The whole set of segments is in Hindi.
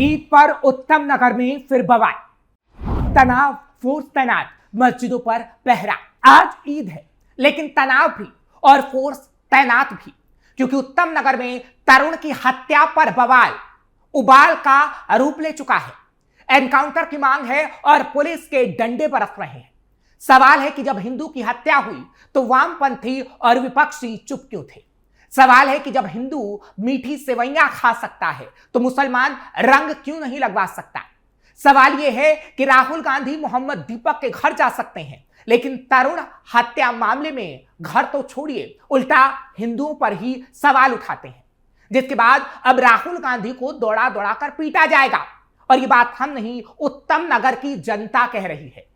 ईद पर उत्तम नगर में फिर बवाल, तनाव, फोर्स तैनात, मस्जिदों पर पहरा। आज ईद है लेकिन तनाव भी और फोर्स तैनात भी, क्योंकि उत्तम नगर में तरुण की हत्या पर बवाल उबाल का रूप ले चुका है। एनकाउंटर की मांग है और पुलिस के डंडे बरस रहे हैं। सवाल है कि जब हिंदू की हत्या हुई तो वामपंथी और विपक्षी चुप क्यों थे? सवाल है कि जब हिंदू मीठी सेवैयां खा सकता है तो मुसलमान रंग क्यों नहीं लगवा सकता? सवाल यह है कि राहुल गांधी मोहम्मद दीपक के घर जा सकते हैं, लेकिन तरुण हत्या मामले में घर तो छोड़िए, उल्टा हिंदुओं पर ही सवाल उठाते हैं, जिसके बाद अब राहुल गांधी को दौड़ा दौड़ा कर पीटा जाएगा। और ये बात हम नहीं, उत्तम नगर की जनता कह रही है,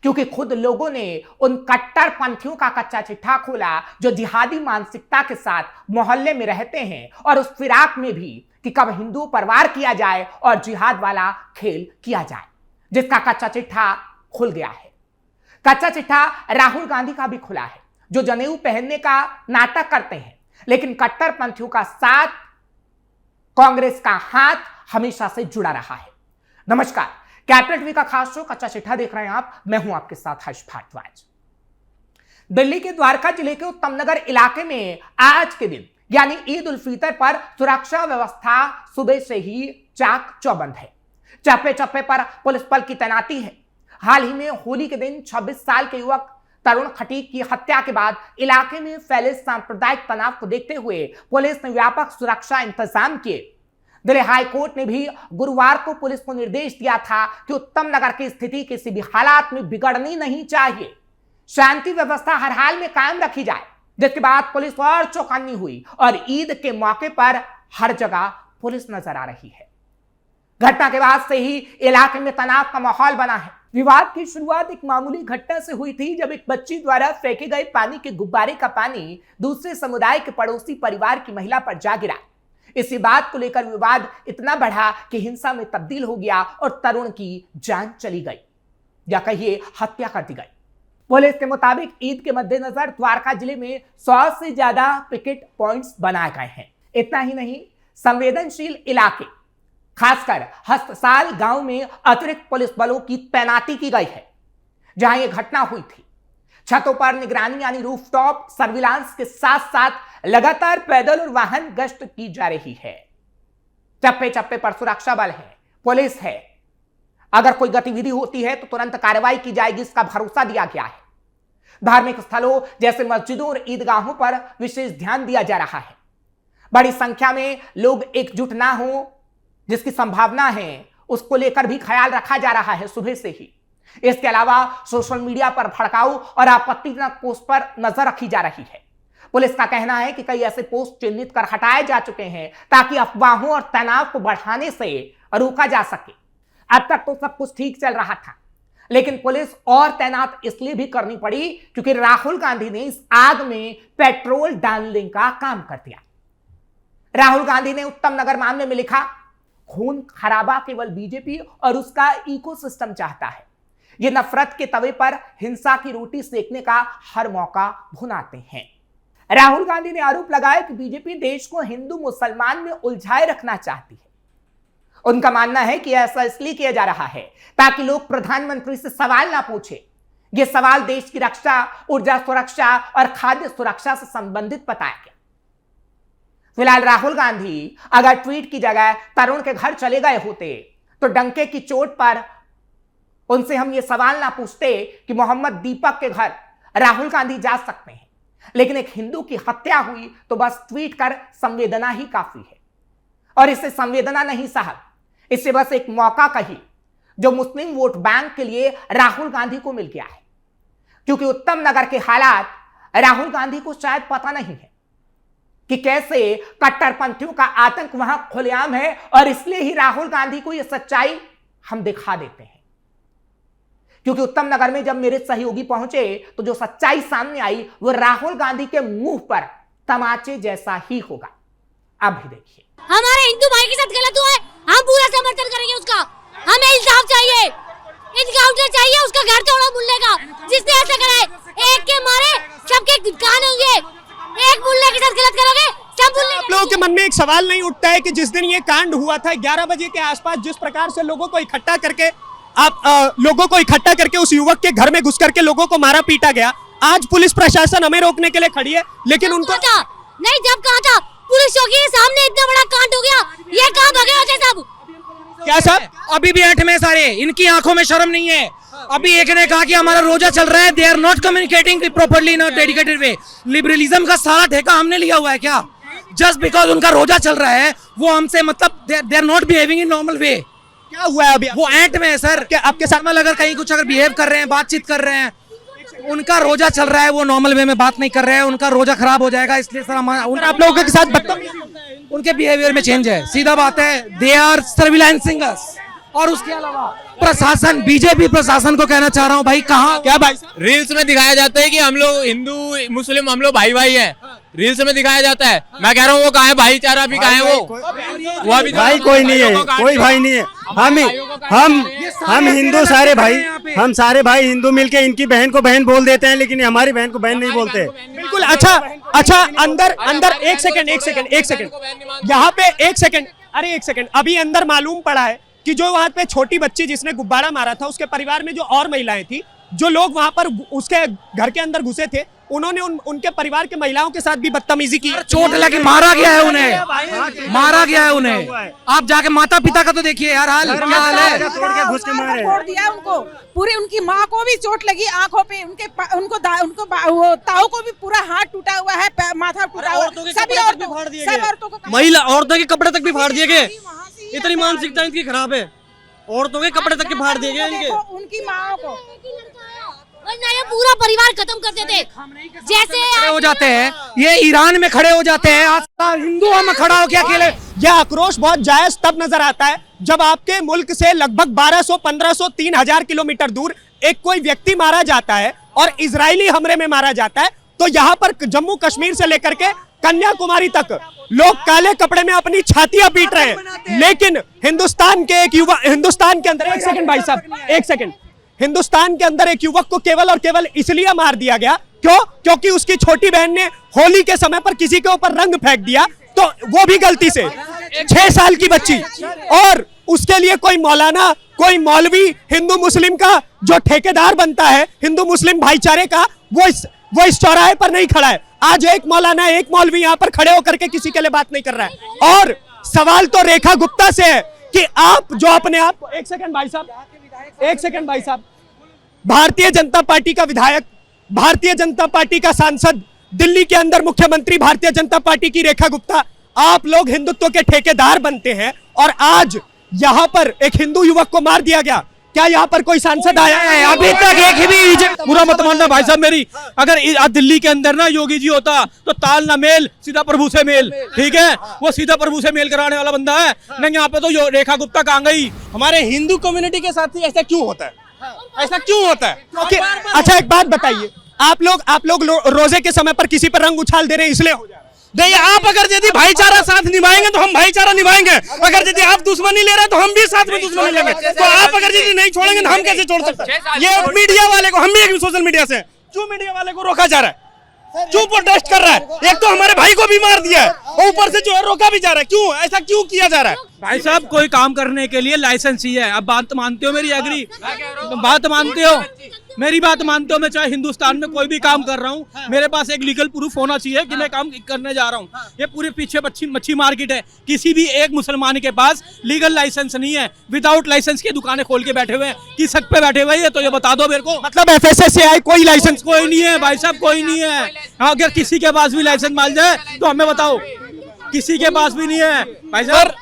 क्योंकि खुद लोगों ने उन कट्टरपंथियों का कच्चा चिट्ठा खोला जो जिहादी मानसिकता के साथ मोहल्ले में रहते हैं, और उस फिराक में भी कि कब हिंदुओं पर वार किया जाए और जिहाद वाला खेल किया जाए, जिसका कच्चा चिट्ठा खुल गया है। कच्चा चिट्ठा राहुल गांधी का भी खुला है, जो जनेऊ पहनने का नाटक करते हैं, लेकिन कट्टरपंथियों का साथ, कांग्रेस का हाथ हमेशा से जुड़ा रहा है। नमस्कार, कैपिटल टीवी का खास शो कच्चा चिट्ठा देख रहे हैं आप। मैं हूं आपके साथ हर्ष भारद्वाज। दिल्ली के द्वारका जिले के उत्तम नगर इलाके में आज के दिन यानी ईद उल फितर पर सुरक्षा व्यवस्था सुबह से ही चाक चौबंद है। चप्पे चप्पे पर पुलिस बल की तैनाती है। हाल ही में होली के दिन 26 साल के युवक तरुण खटीक की हत्या के बाद इलाके में फैले सांप्रदायिक तनाव को देखते हुए पुलिस ने व्यापक सुरक्षा इंतजाम किए। दिल्ली हाई कोर्ट ने भी गुरुवार को पुलिस को निर्देश दिया था कि उत्तम नगर की स्थिति किसी भी हालात में बिगड़नी नहीं चाहिए, शांति व्यवस्था हर हाल में कायम रखी जाए। जिसके बाद पुलिस और चौकन्नी हुई और ईद के मौके पर हर जगह पुलिस नजर आ रही है। घटना के बाद से ही इलाके में तनाव का माहौल बना है। विवाद की शुरुआत एक मामूली घटना से हुई थी, जब एक बच्ची द्वारा फेंके गए पानी के गुब्बारे का पानी दूसरे समुदाय के पड़ोसी परिवार की महिला पर जा गिरा। इसी बात को लेकर विवाद इतना बढ़ा कि हिंसा में तब्दील हो गया और तरुण की जान चली गई, या कहिए हत्या कर दी गई। पुलिस के मुताबिक ईद के मद्देनजर द्वारका जिले में 100 से ज्यादा पिकेट पॉइंट्स बनाए गए हैं। इतना ही नहीं, संवेदनशील इलाके खासकर हस्तसाल गांव में अतिरिक्त पुलिस बलों की तैनाती की गई है। जहां यह घटना हुई थी, छतों पर निगरानी यानी रूफटॉप सर्विलांस के साथ साथ लगातार पैदल और वाहन गश्त की जा रही है। चप्पे चप्पे पर सुरक्षा बल है, पुलिस है। अगर कोई गतिविधि होती है तो तुरंत कार्रवाई की जाएगी, इसका भरोसा दिया गया है। धार्मिक स्थलों जैसे मस्जिदों और ईदगाहों पर विशेष ध्यान दिया जा रहा है। बड़ी संख्या में लोग एकजुट ना हो, जिसकी संभावना है, उसको लेकर भी ख्याल रखा जा रहा है सुबह से ही। इसके अलावा सोशल मीडिया पर भड़काऊ और आपत्तिजनक पोस्ट पर नजर रखी जा रही है। पुलिस का कहना है कि कई ऐसे पोस्ट चिन्हित कर हटाए जा चुके हैं ताकि अफवाहों और तनाव को बढ़ाने से रोका जा सके। अब तक तो सब कुछ ठीक चल रहा था, लेकिन पुलिस और तैनात इसलिए भी करनी पड़ी क्योंकि राहुल गांधी ने इस आग में पेट्रोल डालने का काम कर दिया। राहुल गांधी ने उत्तम नगर मामले में लिखा, खून खराबा केवल बीजेपी और उसका इकोसिस्टम चाहता है। ये नफरत के तवे पर हिंसा की रोटी सेकने का हर मौका भुनाते हैं। राहुल गांधी ने आरोप लगाया कि बीजेपी देश को हिंदू मुसलमान में उलझाए रखना चाहती है। उनका मानना है कि ऐसा इसलिए किया जा रहा है ताकि लोग प्रधानमंत्री से सवाल ना पूछे। ये सवाल देश की रक्षा, ऊर्जा सुरक्षा और खाद्य सुरक्षा से संबंधित बताया गया। फिलहाल राहुल गांधी अगर ट्वीट की जगह तरुण के घर चले गए होते तो डंके की चोट पर उनसे हम ये सवाल ना पूछते कि मोहम्मद दीपक के घर राहुल गांधी जा सकते हैं। लेकिन एक हिंदू की हत्या हुई तो बस ट्वीट कर संवेदना ही काफी है। और इससे संवेदना नहीं साहब, इससे बस एक मौका कही जो मुस्लिम वोट बैंक के लिए राहुल गांधी को मिल गया है। क्योंकि उत्तम नगर के हालात राहुल गांधी को शायद पता नहीं है कि कैसे कट्टरपंथियों का आतंक वहां खुलेआम है, और इसलिए ही राहुल गांधी को यह सच्चाई हम दिखा देते हैं। क्योंकि उत्तम नगर में जब मेरे सहयोगी पहुंचे तो जो सच्चाई सामने आई वो राहुल गांधी के मुंह पर तमाचे जैसा ही होगा। अब भी देखिए। हमारे हिंदू भाई के साथ गलत हुआ है, हम पूरा समर्थन करेंगे उसका। हमें इंसाफ चाहिए, इनकाउंटर चाहिए, उसका घर तोड़ो मुल्ले का जिसने ऐसा करा है। एक के मारे सबके कान होंगे। एक मुल्ले के साथ गलत करोगे, सब मुल्ले। आप लोग के मन में एक सवाल नहीं उठता है कि जिस दिन ये कांड हुआ था 11 बजे के आसपास, जिस प्रकार से लोगों को इकट्ठा करके उस युवक के घर में घुस करके लोगों को मारा पीटा गया, आज पुलिस प्रशासन हमें रोकने के लिए खड़ी है, लेकिन उनको नहीं, जब कहा था पुलिस चौकी के सामने इतना बड़ा कांड हो गया, ये कहाँ भगे होते सब? क्या साहब? अभी भी ऐठ में सारे, इनकी आंखों में शर्म नहीं है। अभी एक ने कहा कि हमारा रोजा चल रहा है, they are not communicating properly in a dedicated way. Liberalism का सारा ठेका हमने लिया हुआ है क्या? जस्ट बिकॉज उनका रोजा चल रहा है वो हमसे मतलब they are not behaving in normal way. क्या हुआ है अभी? वो ऐंठ में है सर। क्या आपके सामने अगर कहीं कुछ अगर बिहेव कर रहे हैं, बातचीत कर रहे हैं, उनका रोजा चल रहा है, वो नॉर्मल वे में बात नहीं कर रहे हैं, उनका रोजा खराब हो जाएगा, इसलिए सर आप लोगों के साथ उनके बिहेवियर में चेंज है, सीधा बात है। दे आर सर्विलांसिंग अस। और उसके अलावा प्रशासन, बीजेपी प्रशासन को कहना चाह रहा हूँ भाई, कहाँ क्या भाई? रील्स में दिखाया जाता है कि हम लोग हिंदू मुस्लिम हम लोग भाई भाई हैं, रील्स में दिखाया जाता है। मैं कह रहा हूँ वो कहाँ है भाईचारा? अभी कहाँ है वो अभी भाई कोई नहीं है, कोई भाई नहीं है। हम हिंदू सारे भाई, हम सारे भाई हिंदू मिलके इनकी बहन को बहन बोल देते हैं, लेकिन हमारी बहन को बहन नहीं बोलते। बिल्कुल। अच्छा अंदर एक सेकंड यहाँ पे एक सेकंड अभी अंदर मालूम पड़ा है कि जो वहां पे छोटी बच्ची जिसने गुब्बारा मारा था, उसके परिवार में जो और महिलाएं थी, जो लोग वहां पर उसके घर के अंदर घुसे थे, उन्होंने उनके परिवार के महिलाओं के साथ भी बदतमीजी की। चोट लगी, मारा गया है उन्हें। आप जाके माता पिता का तो देखिए यार हाल क्या हाल है। तोड़ दिया उनको, पूरी उनकी माँ को भी चोट लगी आंखों पे, उनको ताऊ को भी पूरा हाथ टूटा हुआ है, माथा टूटा हुआ है, सभी औरतों को, महिला औरतों के कपड़े तक भी फाड़ दिए गए। इतनी मानसिकता इनकी खराब है, औरतों के कपड़े तक के फाड़ दिए गए इनके। उनकी माँ को ये पूरा परिवार खत्म कर देते, जैसे खड़े हो जाते हैं, ये ईरान में खड़े हो जाते हैं, आज हिंदुओं में खड़ा हो क्या अकेले? यह आक्रोश बहुत जायज तब नजर आता है जब आपके मुल्क से लगभग 1200, 1500, 3000 किलोमीटर दूर एक कोई व्यक्ति मारा जाता है और इजरायली हमले में मारा जाता है, तो यहाँ पर जम्मू कश्मीर से लेकर के कन्याकुमारी तक लोग काले कपड़े में अपनी छातियां पीट रहे हैं। लेकिन हिंदुस्तान के अंदर हिंदुस्तान के अंदर एक युवक को केवल और केवल इसलिए मार दिया गया, क्योंकि उसकी छोटी बहन ने होली के समय पर किसी के ऊपर रंग फेंक दिया, तो वो भी गलती से 6 साल की बच्ची, और उसके लिए कोई मौलाना, कोई मौलवी हिंदू मुस्लिम का जो ठेकेदार बनता है हिंदू मुस्लिम भाईचारे का, वो इस चौराहे पर नहीं खड़ा है। आज एक मौलाना, एक मौलवी यहाँ पर खड़े होकर के किसी के लिए बात नहीं कर रहा है। और सवाल तो रेखा गुप्ता से है कि आप जो अपने आप, एक सेकंड भाई साहब, भारतीय जनता पार्टी का विधायक, भारतीय जनता पार्टी का सांसद, दिल्ली के अंदर मुख्यमंत्री भारतीय जनता पार्टी की रेखा गुप्ता, आप लोग हिंदुत्व के ठेकेदार बनते हैं और आज यहाँ पर एक हिंदू युवक को मार दिया गया। क्या यहाँ पर कोई सांसद आया है? अभी तक एक भी पूरा मत मानना भाई साहब मेरी। अगर दिल्ली के अंदर ना योगी जी होता तो ताल ना मेल, सीधा प्रभु से मेल, ठीक है? वो सीधा प्रभु से मेल कराने वाला बंदा है। नहीं, यहाँ पे तो रेखा गुप्ता कहाँ गई? हमारे हिंदू कम्युनिटी के साथ ही ऐसा क्यों होता है? क्योंकि अच्छा एक बात बताइए, आप लोग रोजे के समय पर किसी पर रंग उछाल दे रहे हैं, इसलिए हो जा रहा है? नहीं, आप अगर यदि भाईचारा साथ निभाएंगे तो हम भाईचारा निभाएंगे। अगर यदि आप दुश्मनी ले रहे हैं तो हम भी साथ में दुश्मनी लेंगे। तो आप अगर यदि नहीं छोड़ेंगे तो हम कैसे छोड़ सकते हैं? ये मीडिया वाले को, हम भी एक सोशल मीडिया से, क्यों मीडिया वाले को रोका जा रहा है? क्यों प्रोटेस्ट कर रहा है? एक तो हमारे भाई को भी मार दिया है और ऊपर से जो है रोका भी जा रहा है। क्यों ऐसा क्यों किया जा रहा है? भाई साहब, कोई काम करने के लिए लाइसेंस ही है। अब बात मानते हो मेरी? एग्री बात मानते हो मेरी? बात मानते हो? मैं चाहे हिंदुस्तान में कोई भी काम कर रहा हूँ, मेरे पास एक लीगल प्रूफ होना चाहिए कि मैं काम करने जा रहा हूँ। ये पूरे पीछे मच्छी मार्केट है, किसी भी एक मुसलमान के पास लीगल लाइसेंस नहीं है। विदाउट लाइसेंस की दुकानें खोल के बैठे हुए हैं, किस हक पे बैठे हुए हैं? तो ये बता दो मेरे को। मतलब FSSAI कोई लाइसेंस कोई नहीं है भाई साहब, कोई नहीं है। अगर किसी के पास भी लाइसेंस मिल जाए तो हमें बताओ, किसी के पास भी नहीं है भाई साहब।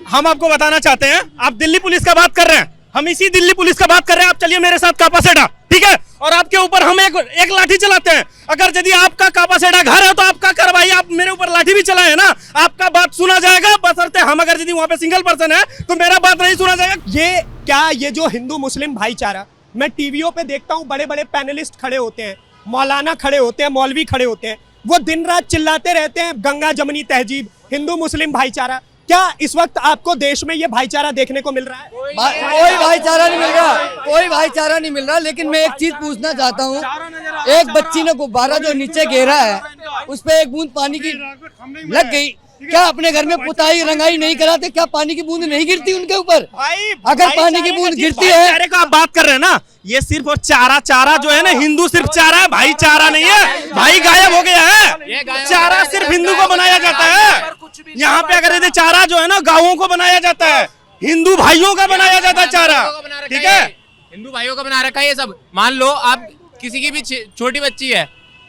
हम आपको बताना चाहते हैं, आप दिल्ली पुलिस का बात कर रहे हैं, हम इसी दिल्ली पुलिस का बात कर रहे हैं। आप चलिए मेरे साथ कापासेडा, ठीक है? और आपके ऊपर हम एक लाठी चलाते हैं। अगर यदि आपका कापासेडा घर है तो आपका कार्रवाई, आप मेरे ऊपर लाठी भी चलाए ना, आपका बात सुना जाएगा। बशर्ते हम अगर यदि वहां पे सिंगल पर्सन है तो मेरा बात नहीं सुना जाएगा। ये जो हिंदू मुस्लिम भाईचारा, मैं टीवीओ पे देखता हूँ, बड़े बड़े पैनलिस्ट खड़े होते हैं, मौलाना खड़े होते हैं, मौलवी खड़े होते हैं, वो दिन रात चिल्लाते रहते हैं गंगा जमनी तहजीब, हिंदू मुस्लिम भाईचारा। क्या इस वक्त आपको देश में ये भाईचारा देखने को मिल रहा है? कोई भाईचारा नहीं मिल रहा, कोई भाईचारा नहीं मिल रहा। लेकिन मैं एक चीज पूछना चाहता हूँ, एक बच्ची ने गुब्बारा जो नीचे गिरा है उस पे एक बूंद पानी की लग गई, क्या अपने घर में पुताई रंगाई नहीं कराते? क्या पानी की बूंद नहीं गिरती उनके ऊपर? अगर पानी की बूंद गिरती है, को आप बात कर रहे हैं ना, ये सिर्फ और चारा जो है ना, हिंदू सिर्फ चारा है, भाईचारा नहीं है। भाई गायब हो गया है। चारा सिर्फ हिंदू को बनाया जाता है। यहाँ पे अगर ये चारा जो है ना, गाँवों को बनाया जाता है, हिंदू भाइयों का बनाया जाता है चारा, ठीक है? हिंदू भाइयों का बना रखा है ये सब। मान लो आप किसी की भी छोटी बच्ची है,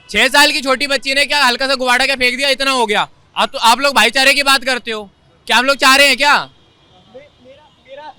6 साल की छोटी बच्ची ने क्या हल्का सा गुब्बारा क्या फेंक दिया, इतना हो गया। अब तो आप लोग भाईचारे की बात करते हो, क्या हम लोग चाह रहे हैं क्या?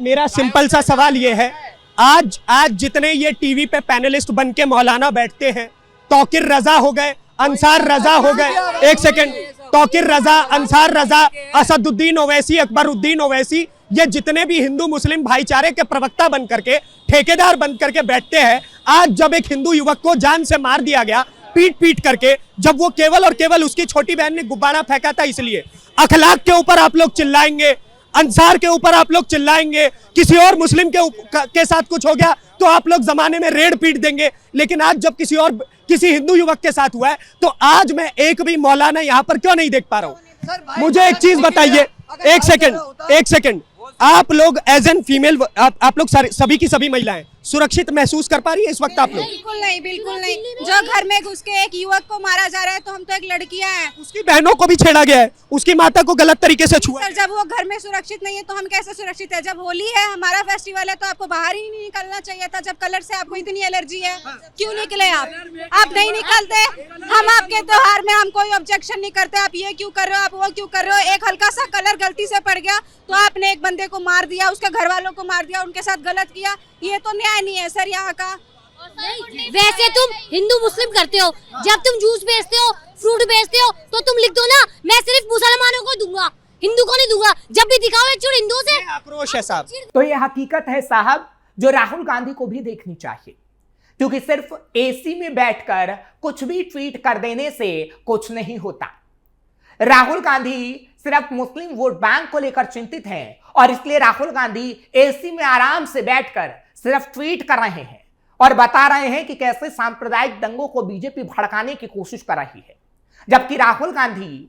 मेरा सिंपल सा सवाल ये है, आज जितने ये टीवी पे पैनलिस्ट बन के मौलाना बैठते हैं, तौकीर रजा हो गए, अंसार रजा हो गए, एक सेकंड, तौकीर रजा, अंसार रजा, असदुद्दीन ओवैसी, अकबरुद्दीन ओवैसी, ये जितने भी हिंदू मुस्लिम भाईचारे के प्रवक्ता बन करके, ठेकेदार बन करके बैठते हैं, आज जब एक हिंदू युवक को जान से मार दिया गया पीट करके, जब वो केवल और केवल उसकी छोटी बहन ने गुब्बारा फेंका था इसलिए, अखलाक के ऊपर आप लोग चिल्लाएंगे, अंसार के ऊपर आप लोग चिल्लाएंगे, किसी और मुस्लिम के साथ कुछ हो गया तो आप लोग जमाने में रेड पीट देंगे। लेकिन आज जब किसी हिंदू युवक के साथ हुआ है, तो आज मैं एक भी मौलाना यहाँ पर क्यों नहीं देख पा रहा हूँ? मुझे एक चीज बताइए, एक सेकंड, आप लोग एज एन फीमेल, आप लोग सभी की सभी महिलाएं सुरक्षित महसूस कर पा रही है इस वक्त आप लोग? बिल्कुल नहीं। जो घर में घुस के एक युवक को मारा जा रहा है, तो हम तो एक लड़कियां हैं, उसकी बहनों को भी छेड़ा गया है, उसकी माता को गलत तरीके से छुआ। सर जब वो घर में सुरक्षित नहीं है तो हम कैसे सुरक्षित है? जब होली है, हमारा फेस्टिवल है, तो आपको बाहर ही नहीं निकलना चाहिए था। जब कलर से आपको इतनी एलर्जी है, क्यों निकले आप नहीं निकलते। हम आपके त्योहार में हम कोई ऑब्जेक्शन नहीं करते, आप ये क्यों कर रहे हो, आप वो क्यों कर रहे हो। एक हल्का सा कलर गलती से पड़ गया तो आपने एक बंदे को मार दिया, उसके घर वालों को मार दिया, उनके साथ गलत किया, ये तो न्याय नहीं है सर यहाँ का। वैसे तुम हिंदू मुस्लिम करते हो, जब तुम जूस बेचते हो, फ्रूट बेचते हो, तो तुम लिख दो ना, मैं सिर्फ मुसलमानों को दूंगा, हिंदू को नहीं दूंगा। जब भी दिखाओ एक चुड़ हिंदुओं से। आक्रोश है साहब। तो ये हकीकत है साहब, जो राहुल गांधी को भी देखनी चाहिए, क्योंकि सिर्फ एसी में बैठकर कुछ भी ट्वीट कर देने से कुछ नहीं होता। राहुल गांधी सिर्फ मुस्लिम वोट बैंक को लेकर चिंतित हैं, और इसलिए राहुल गांधी एसी में आराम से बैठकर सिर्फ ट्वीट कर रहे हैं और बता रहे हैं कि कैसे सांप्रदायिक दंगों को बीजेपी भड़काने की कोशिश कर रही है। जबकि राहुल गांधी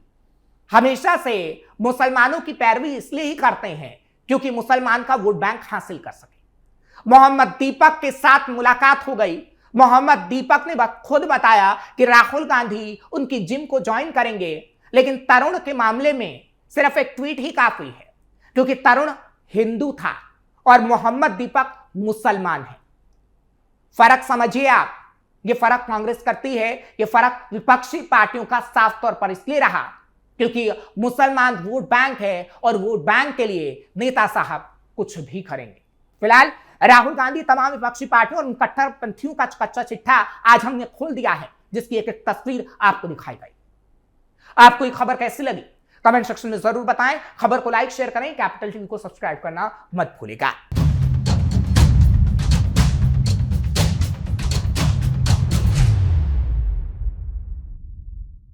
हमेशा से मुसलमानों की पैरवी इसलिए ही करते हैं क्योंकि मुसलमान का वोट बैंक हासिल कर सके। मोहम्मद दीपक के साथ मुलाकात हो गई। मोहम्मद दीपक ने खुद बताया कि राहुल गांधी उनकी जिम को ज्वाइन करेंगे, लेकिन तरुण के मामले में सिर्फ एक ट्वीट ही काफी है, क्योंकि तरुण हिंदू था और मोहम्मद दीपक मुसलमान है। फर्क समझिए आप, ये फर्क कांग्रेस करती है, ये फर्क विपक्षी पार्टियों का साफ तौर पर इसलिए रहा क्योंकि मुसलमान वोट बैंक है और वोट बैंक के लिए नेता साहब कुछ भी करेंगे। फिलहाल राहुल गांधी तमाम विपक्षी पार्टियों और कट्टरपंथियों का कच्चा चिट्ठा आज हमने खोल दिया है, जिसकी एक एक तस्वीर आपको दिखाई गई। आपको ये खबर कैसी लगी कमेंट सेक्शन में जरूर बताएं। खबर को लाइक शेयर करें, कैपिटल टीवी को सब्सक्राइब करना मत भूलिएगा।